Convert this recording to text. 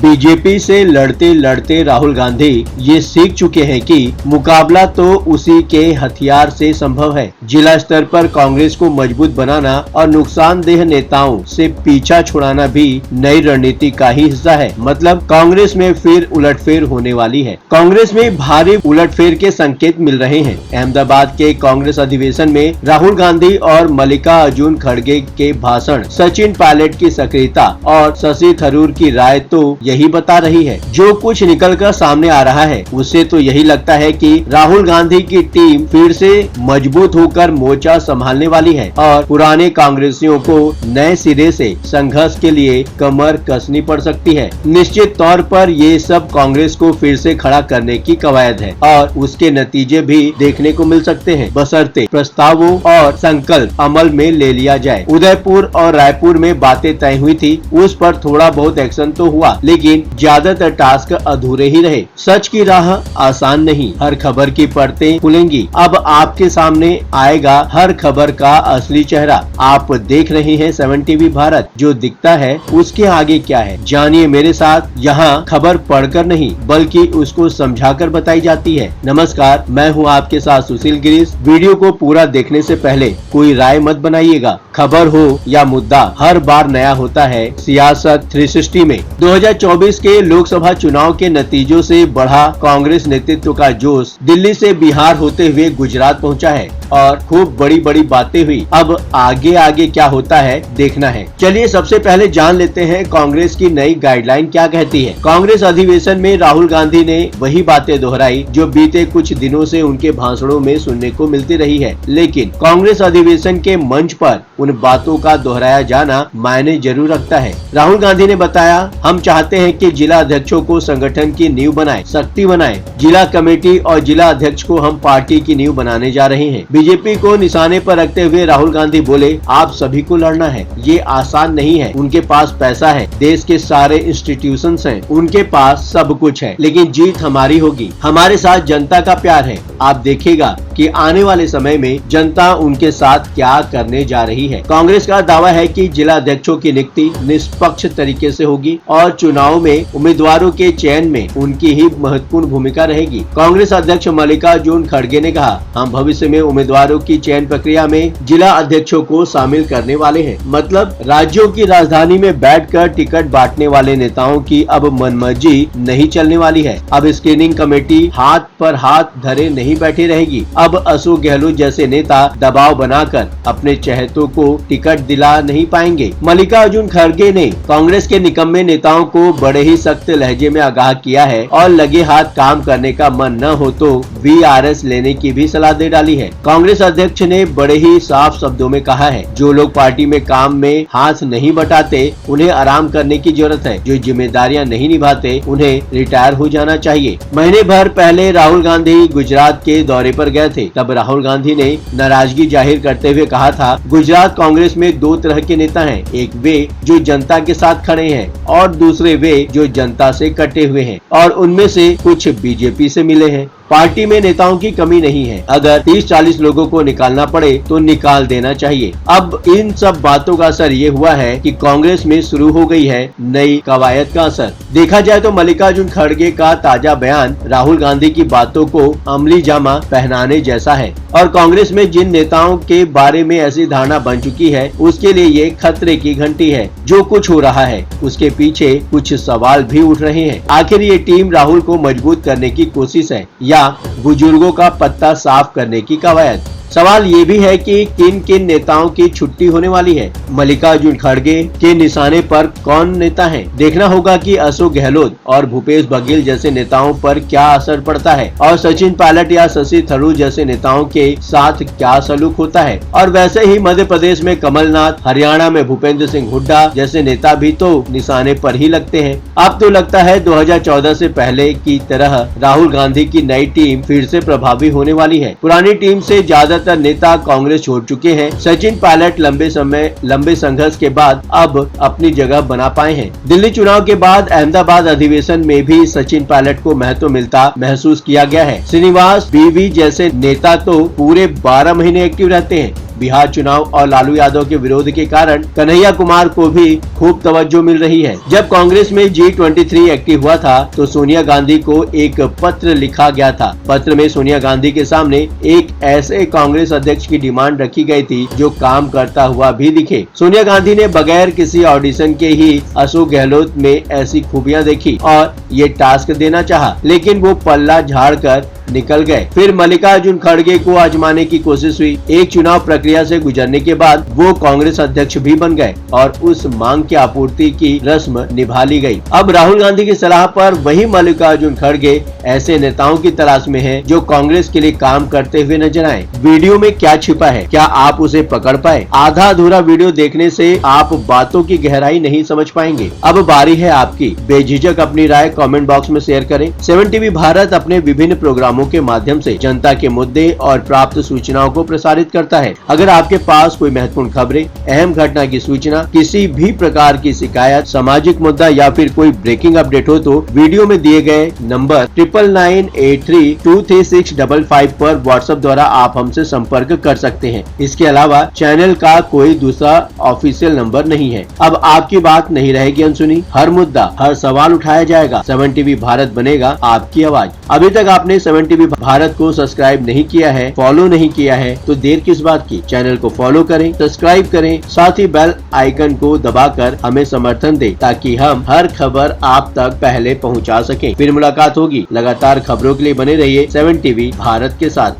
BJP से लड़ते लड़ते राहुल गांधी ये सीख चुके हैं कि मुकाबला तो उसी के हथियार से संभव है। जिला स्तर पर कांग्रेस को मजबूत बनाना और नुकसानदेह नेताओं से पीछा छुड़ाना भी नई रणनीति का ही हिस्सा है। मतलब कांग्रेस में फिर उलटफेर होने वाली है। कांग्रेस में भारी उलटफेर के संकेत मिल रहे हैं। अहमदाबाद के कांग्रेस अधिवेशन में राहुल गांधी और मल्लिकार्जुन खड़गे के भाषण, सचिन पायलट की सक्रियता और शशि थरूर की राय तो यही बता रही है। जो कुछ निकलकर सामने आ रहा है उससे तो यही लगता है कि राहुल गांधी की टीम फिर से मजबूत होकर मोर्चा संभालने वाली है और पुराने कांग्रेसियों को नए सिरे से संघर्ष के लिए कमर कसनी पड़ सकती है। निश्चित तौर पर ये सब कांग्रेस को फिर से खड़ा करने की कवायद है और उसके नतीजे भी देखने को मिल सकते हैं, बशर्ते प्रस्तावों और संकल्प अमल में ले लिया जाए। उदयपुर और रायपुर में बातें तय हुई थी, उस पर थोड़ा बहुत एक्शन तो हुआ, लेकिन ज्यादातर टास्क अधूरे ही रहे। सच की राह आसान नहीं, हर खबर की परतें खुलेंगी। अब आपके सामने आएगा हर खबर का असली चेहरा। आप देख रहे हैं 7 टीवी भारत। जो दिखता है उसके आगे क्या है, जानिए मेरे साथ। यहाँ खबर पढ़कर नहीं बल्कि उसको समझाकर बताई जाती है। नमस्कार, मैं हूँ आपके साथ सुशील गिरीश। वीडियो को पूरा देखने से पहले कोई राय मत बनाइएगा। खबर हो या मुद्दा, हर बार नया होता है सियासत 360 में। 2024 के लोकसभा चुनाव के नतीजों से बढ़ा कांग्रेस नेतृत्व का जोश दिल्ली से बिहार होते हुए गुजरात पहुंचा है और खूब बड़ी बड़ी बातें हुई। अब आगे आगे क्या होता है देखना है। चलिए सबसे पहले जान लेते हैं कांग्रेस की नई गाइडलाइन क्या कहती है। कांग्रेस अधिवेशन में राहुल गांधी ने वही बातें दोहराई जो बीते कुछ दिनों से उनके भाषणों में सुनने को मिलती रही है, लेकिन कांग्रेस अधिवेशन के मंच पर उन बातों का दोहराया जाना मायने जरूर रखता है। राहुल गांधी ने बताया, हम चाहते हैं कि जिला अध्यक्षों को संगठन की नींव बनाए, शक्ति बनाए। जिला कमेटी और जिला अध्यक्ष को हम पार्टी की नींव बनाने जा रहे हैं। बीजेपी को निशाने पर रखते हुए राहुल गांधी बोले, आप सभी को लड़ना है, ये आसान नहीं है। उनके पास पैसा है, देश के सारे इंस्टीट्यूशंस हैं, उनके पास सब कुछ है, लेकिन जीत हमारी होगी। हमारे साथ जनता का प्यार है। आप देखिएगा कि आने वाले समय में जनता उनके साथ क्या करने जा रही है। कांग्रेस का दावा है कि जिला अध्यक्षों की नियुक्ति निष्पक्ष तरीके से होगी और चुनाव में उम्मीदवारों के चयन में उनकी ही महत्वपूर्ण भूमिका रहेगी। कांग्रेस अध्यक्ष मल्लिकार्जुन खड़गे ने कहा, हम भविष्य में उम्मीदवारों की चयन प्रक्रिया में जिला अध्यक्षों को शामिल करने वाले हैं। मतलब राज्यों की राजधानी में बैठकर टिकट बांटने वाले नेताओं की अब मनमर्जी नहीं चलने वाली है। अब स्क्रीनिंग कमेटी हाथ पर हाथ धरे नहीं बैठी रहेगी। अब अशोक गहलोत जैसे नेता दबाव बनाकर अपने चहेतों को टिकट दिला नहीं पाएंगे। मल्लिकार्जुन खड़गे ने कांग्रेस के निकम्मे नेताओं को बड़े ही सख्त लहजे में आगाह किया है और लगे हाथ काम करने का मन न हो तो VRS लेने की भी सलाह दे डाली है। कांग्रेस अध्यक्ष ने बड़े ही साफ शब्दों में कहा है, जो लोग पार्टी में काम में हाथ नहीं बटाते उन्हें आराम करने की जरूरत है। जो जिम्मेदारियां नहीं निभाते उन्हें रिटायर हो जाना चाहिए। महीने भर पहले राहुल गांधी गुजरात के दौरे पर गए थे। तब राहुल गांधी ने नाराजगी जाहिर करते हुए कहा था, गुजरात कांग्रेस में दो तरह के नेता हैं, एक वे जो जनता के साथ खड़े हैं और दूसरे वे जो जनता से कटे हुए हैं और उनमें से कुछ बीजेपी से मिले हैं। पार्टी में नेताओं की कमी नहीं है, अगर 30-40 लोगों को निकालना पड़े तो निकाल देना चाहिए। अब इन सब बातों का असर ये हुआ है कि कांग्रेस में शुरू हो गई है नई कवायद का असर। देखा जाए तो मल्लिकार्जुन खड़गे का ताजा बयान राहुल गांधी की बातों को अमली जामा पहनाने जैसा है और कांग्रेस में जिन नेताओं के बारे में ऐसी धारणा बन चुकी है उसके लिए ये खतरे की घंटी है। जो कुछ हो रहा है उसके पीछे कुछ सवाल भी उठ रहे हैं। आखिर ये टीम राहुल को मजबूत करने की कोशिश है या बुजुर्गों का पत्ता साफ करने की कवायद। सवाल ये भी है कि किन किन नेताओं की छुट्टी होने वाली है। मल्लिकार्जुन खड़गे के निशाने पर कौन नेता हैं? देखना होगा कि अशोक गहलोत और भूपेश बघेल जैसे नेताओं पर क्या असर पड़ता है और सचिन पायलट या शशि थरूर जैसे नेताओं के साथ क्या सलूक होता है। और वैसे ही मध्य प्रदेश में कमलनाथ, हरियाणा में भूपेंद्र सिंह हुड्डा जैसे नेता भी तो निशाने पर ही लगते हैं। अब तो लगता है 2014 से पहले की तरह राहुल गांधी की नई टीम फिर से प्रभावी होने वाली है। पुरानी टीम से ज्यादा नेता कांग्रेस छोड़ चुके हैं। सचिन पायलट लंबे संघर्ष के बाद अब अपनी जगह बना पाए हैं। दिल्ली चुनाव के बाद अहमदाबाद अधिवेशन में भी सचिन पायलट को महत्व मिलता महसूस किया गया है। श्रीनिवास बीवी जैसे नेता तो पूरे 12 महीने एक्टिव रहते हैं। बिहार चुनाव और लालू यादव के विरोध के कारण कन्हैया कुमार को भी खूब तवज्जो मिल रही है। जब कांग्रेस में G23 एक्टिव हुआ था तो सोनिया गांधी को एक पत्र लिखा गया था। पत्र में सोनिया गांधी के सामने एक ऐसे कांग्रेस अध्यक्ष की डिमांड रखी गई थी जो काम करता हुआ भी दिखे। सोनिया गांधी ने बगैर किसी ऑडिशन के ही अशोक गहलोत में ऐसी खूबियां देखी और ये टास्क देना चाहा, लेकिन वो पल्ला झाड़कर निकल गए। फिर मल्लिकार्जुन खड़गे को आजमाने की कोशिश हुई। एक चुनाव प्रक्रिया से गुजरने के बाद वो कांग्रेस अध्यक्ष भी बन गए और उस मांग की आपूर्ति की रस्म निभा ली गई। अब राहुल गांधी की सलाह पर वही मल्लिकार्जुन खड़गे ऐसे नेताओं की तलाश में है जो कांग्रेस के लिए काम करते हुए नजर आए। वीडियो में क्या छिपा है, क्या आप उसे पकड़ पाए? आधा अधूरा वीडियो देखने से आप बातों की गहराई नहीं समझ पाएंगे। अब बारी है आपकी। बेझिझक अपनी राय कमेंट बॉक्स में शेयर करें। 7 टीवी भारत अपने विभिन्न प्रोग्रामों के माध्यम से जनता के मुद्दे और प्राप्त सूचनाओं को प्रसारित करता है। अगर आपके पास कोई महत्वपूर्ण खबरें, अहम घटना की सूचना, किसी भी प्रकार की शिकायत, सामाजिक मुद्दा या फिर कोई ब्रेकिंग अपडेट हो तो वीडियो में दिए गए नंबर 9998323655 पर व्हाट्सएप द्वारा आप हमसे संपर्क कर सकते हैं। इसके अलावा चैनल का कोई दूसरा ऑफिशियल नंबर नहीं है। अब आपकी बात नहीं रहेगी अनसुनी। हर मुद्दा, हर सवाल उठाया जाएगा। 7 टीवी भारत बनेगा आपकी आवाज। अभी तक आपने 7 टीवी भारत को सब्सक्राइब नहीं किया है, फॉलो नहीं किया है तो देर किस बात की? चैनल को फॉलो करें, सब्सक्राइब करें, साथ ही बेल आइकन को दबाकर हमें समर्थन दें ताकि हम हर खबर आप तक पहले पहुंचा सकें। फिर मुलाकात होगी। लगातार खबरों के लिए बने रहिए 7 टीवी भारत के साथ।